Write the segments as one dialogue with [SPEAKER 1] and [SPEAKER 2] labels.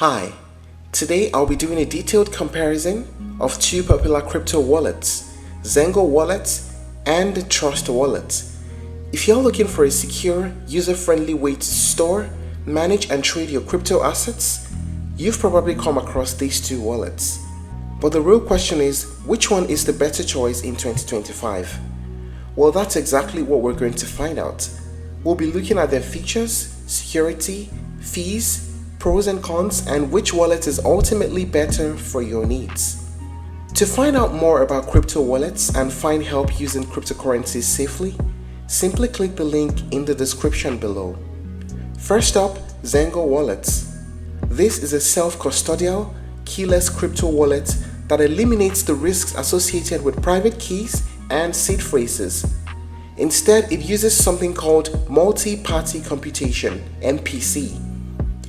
[SPEAKER 1] Hi, today I'll be doing a detailed comparison of two popular crypto wallets, ZenGo Wallet and Trust Wallet. If you're looking for a secure, user-friendly way to store, manage and trade your crypto assets, you've probably come across these two wallets. But the real question is, which one is the better choice in 2025? Well, that's exactly what we're going to find out. We'll be looking at their features, security, fees, pros and cons, and which wallet is ultimately better for your needs. To find out more about crypto wallets and find help using cryptocurrencies safely, simply click the link in the description below. First up, ZenGo Wallets. This is a self-custodial, keyless crypto wallet that eliminates the risks associated with private keys and seed phrases. Instead, it uses something called multi-party computation, MPC.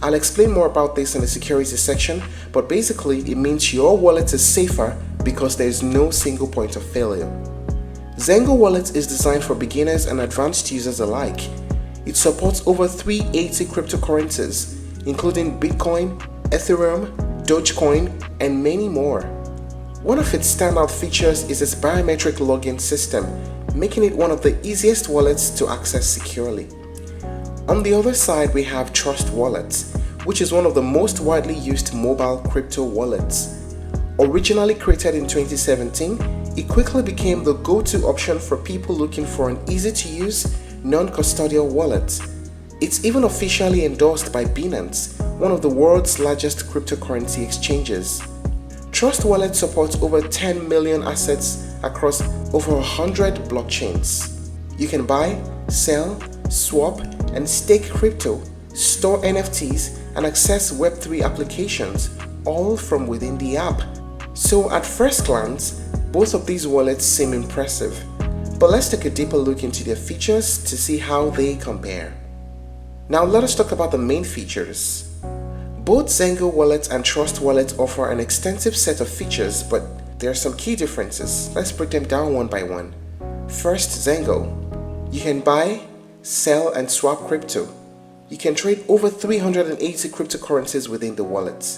[SPEAKER 1] I'll explain more about this in the security section, but basically it means your wallet is safer because there is no single point of failure. ZenGo Wallet is designed for beginners and advanced users alike. It supports over 380 cryptocurrencies, including Bitcoin, Ethereum, Dogecoin, and many more. One of its standout features is its biometric login system, making it one of the easiest wallets to access securely. On the other side, we have Trust Wallet, which is one of the most widely used mobile crypto wallets. Originally created in 2017, it quickly became the go-to option for people looking for an easy-to-use, non-custodial wallet. It's even officially endorsed by Binance, one of the world's largest cryptocurrency exchanges. Trust Wallet supports over 10 million assets across over 100 blockchains. You can buy, sell, swap, and stake crypto, store NFTs, and access Web3 applications, all from within the app. So at first glance, both of these wallets seem impressive, but let's take a deeper look into their features to see how they compare. Now let us talk about the main features. Both ZenGo Wallet and Trust Wallet offer an extensive set of features, but there are some key differences. Let's break them down one by one. First, ZenGo. You can buy, sell, and swap crypto. You can trade over 380 cryptocurrencies within the wallet.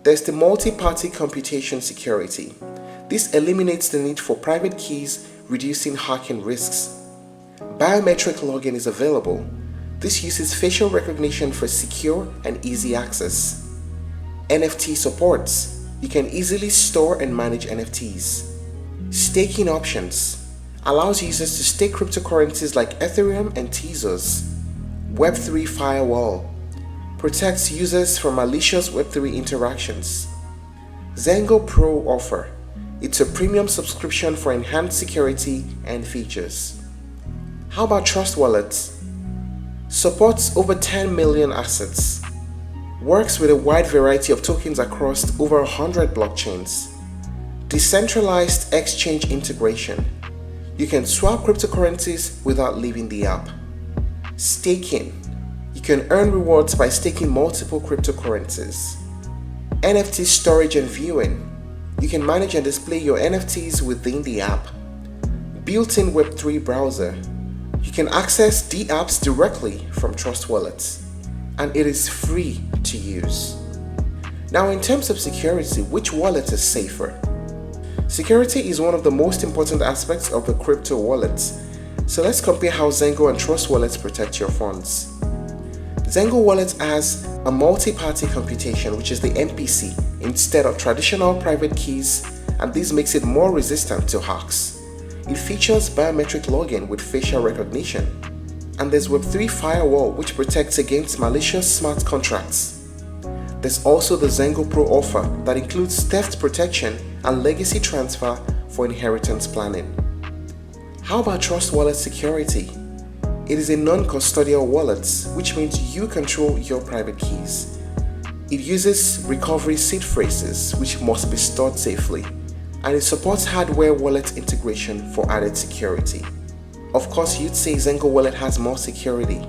[SPEAKER 1] There's the multi-party computation security. This eliminates the need for private keys, reducing hacking risks. Biometric login is available. This uses facial recognition for secure and easy access. NFT supports. You can easily store and manage NFTs. Staking options allows users to stake cryptocurrencies like Ethereum and Tezos. Web3 firewall protects users from malicious Web3 interactions. ZenGo Pro offer. It's a premium subscription for enhanced security and features. How about Trust Wallet? Supports over 10 million assets. Works with a wide variety of tokens across over 100 blockchains. Decentralized exchange integration. You can swap cryptocurrencies without leaving the app. Staking. You can earn rewards by staking multiple cryptocurrencies. NFT storage and viewing. You can manage and display your NFTs within the app. Built-in Web3 browser. You can access DApps directly from Trust Wallet, and it is free to use. Now, in terms of security, which wallet is safer? Security is one of the most important aspects of the crypto wallets. So let's compare how ZenGo and Trust Wallet protect your funds. ZenGo Wallet has a multi-party computation, which is the MPC, instead of traditional private keys, and this makes it more resistant to hacks. It features biometric login with facial recognition, and there's Web3 firewall, which protects against malicious smart contracts. There's also the ZenGo Pro offer that includes theft protection and legacy transfer for inheritance planning. How about Trust Wallet security? It is a non-custodial wallet, which means you control your private keys. It uses recovery seed phrases, which must be stored safely, and it supports hardware wallet integration for added security. Of course, you'd say ZenGo Wallet has more security.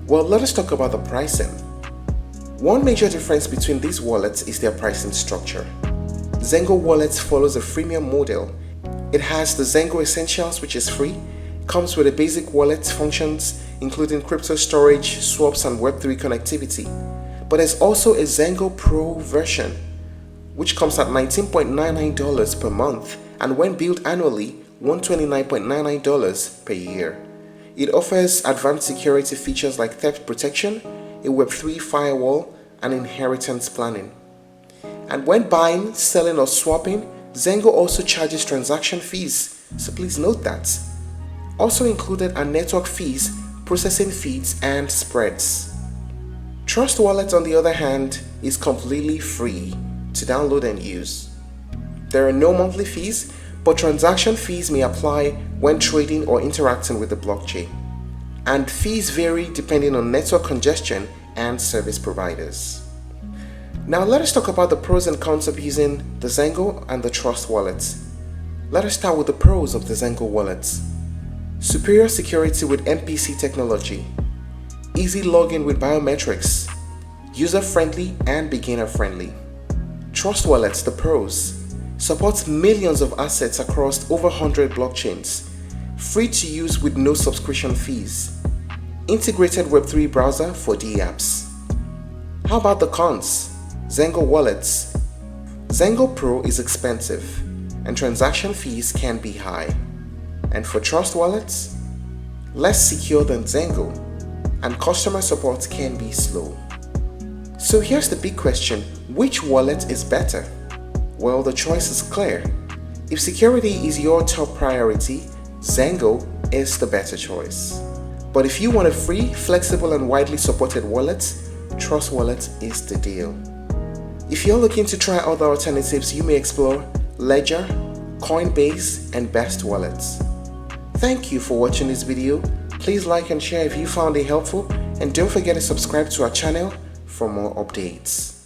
[SPEAKER 1] Well, let us talk about the pricing. One major difference between these wallets is their pricing structure. ZenGo Wallet follows a freemium model. It has the ZenGo Essentials, which is free, comes with a basic wallet functions including crypto storage, swaps, and Web3 connectivity. But there's also a ZenGo Pro version, which comes at $19.99 per month, and when billed annually, $129.99 per year. It offers advanced security features like theft protection, a Web3 firewall, and inheritance planning. And when buying, selling, or swapping, ZenGo also charges transaction fees, so please note that. Also included are network fees, processing fees, and spreads. Trust Wallet, on the other hand, is completely free to download and use. There are no monthly fees, but transaction fees may apply when trading or interacting with the blockchain. And fees vary depending on network congestion and service providers. Now let us talk about the pros and cons of using the ZenGo and the Trust Wallet. Let us start with the pros of the ZenGo Wallet. Superior security with MPC technology. Easy login with biometrics. User-friendly and beginner-friendly. Trust Wallet, the pros. Supports millions of assets across over 100 blockchains. Free to use with no subscription fees. Integrated Web3 browser for DApps. How about the cons? ZenGo Wallets. ZenGo Pro is expensive and transaction fees can be high. And for Trust Wallets, less secure than ZenGo and customer support can be slow. So here's the big question, which wallet is better? Well, the choice is clear. If security is your top priority, ZenGo is the better choice. But if you want a free, flexible, and widely supported wallet, Trust Wallet is the deal. If you're looking to try other alternatives, you may explore Ledger, Coinbase, and Best Wallets. Thank you for watching this video. Please like and share if you found it helpful, and don't forget to subscribe to our channel for more updates.